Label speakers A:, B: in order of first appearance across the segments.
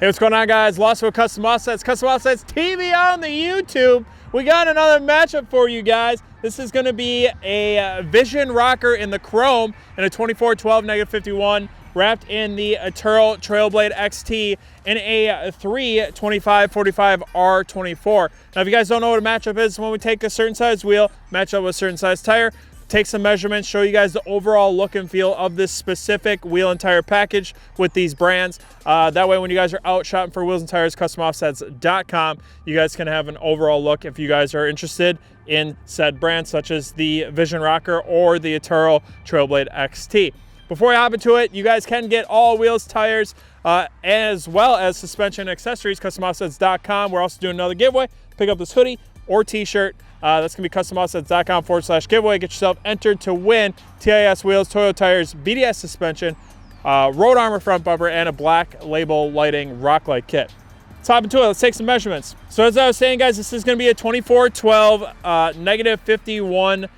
A: Hey, what's going on, guys? Lawson with Custom Offsets TV on the YouTube. We got another matchup for you guys. This is going to be a Vision rocker in the chrome and a 24-12-51 wrapped in the Atturo Trailblade XT in a 3.25/45R24. Now, if you guys don't know what a matchup is, when we take a certain size wheel, match up with a certain size tire, take some measurements, show you guys the overall look and feel of this specific wheel and tire package with these brands. That way, when you guys are out shopping for wheels and tires, customoffsets.com, you guys can have an overall look if you guys are interested in said brands, such as the Vision Rocker or the Atturo Trailblade XT. Before I hop into it, you guys can get all wheels, tires, as well as suspension accessories, customoffsets.com. We're also doing another giveaway. Pick up this hoodie or t-shirt. That's going to be customoffsets.com/giveaway. Get yourself entered to win TIS wheels, Toyo tires, BDS suspension, road armor front bumper, and a black label lighting rock light kit. Let's hop into it. Let's take some measurements. So as I was saying, guys, this is going to be a 24-12 -51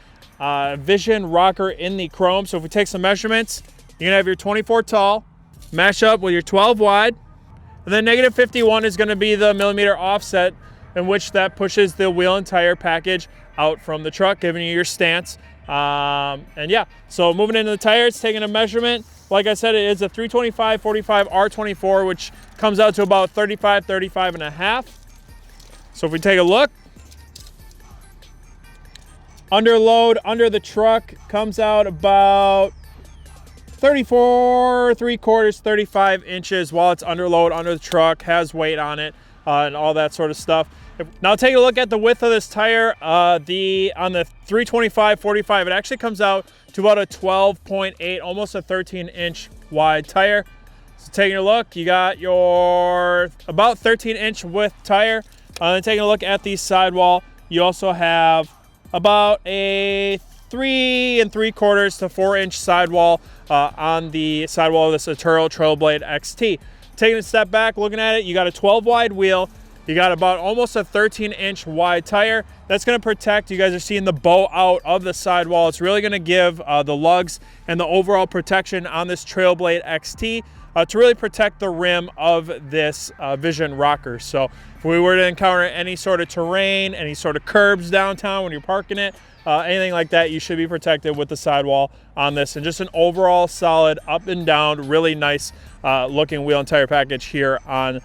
A: Vision rocker in the chrome. So if we take some measurements, you're going to have your 24 tall, match up with your 12 wide, and then -51 is going to be the millimeter offset in which that pushes the wheel and tire package out from the truck, giving you your stance. And yeah, so moving into the tires, taking a measurement. Like I said, it is a 325/45R24, which comes out to about 35.5. So if we take a look, under load, under the truck, comes out about 34.75, 35 inches while it's under load, under the truck, has weight on it, and all that sort of stuff. Now take a look at the width of this tire. On the 325/45, it actually comes out to about a 12.8, almost a 13-inch wide tire. So taking a look, you got your about 13-inch width tire. Then taking a look at the sidewall, you also have about a 3 3/4 to 4-inch sidewall on the sidewall of this Atturo Trailblade XT. Taking a step back, looking at it, you got a 12 wide wheel. You got about almost a 13-inch wide tire. That's going to protect, you guys are seeing the bow out of the sidewall. It's really going to give the lugs and the overall protection on this Trailblade XT to really protect the rim of this Vision rocker. So if we were to encounter any sort of terrain, any sort of curbs downtown when you're parking it, anything like that, you should be protected with the sidewall on this. And just an overall solid up and down, really nice looking wheel and tire package here on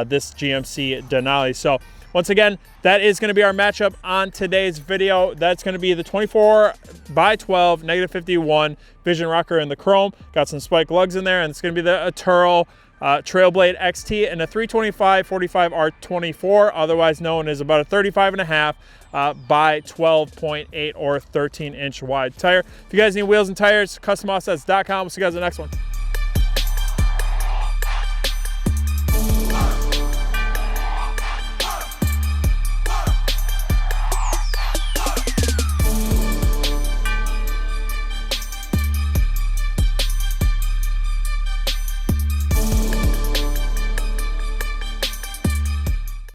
A: this GMC Denali. So once again, that is going to be our matchup on today's video. That's going to be the 24/12 -51 Vision rocker in the chrome. Got some spike lugs in there, and it's going to be the Atturo Trailblade XT and a 325/45R24, otherwise known as about a 35.5 by 12.8 or 13-inch wide tire. If you guys need wheels and tires, customoffsets.com. We'll see you guys in the next one.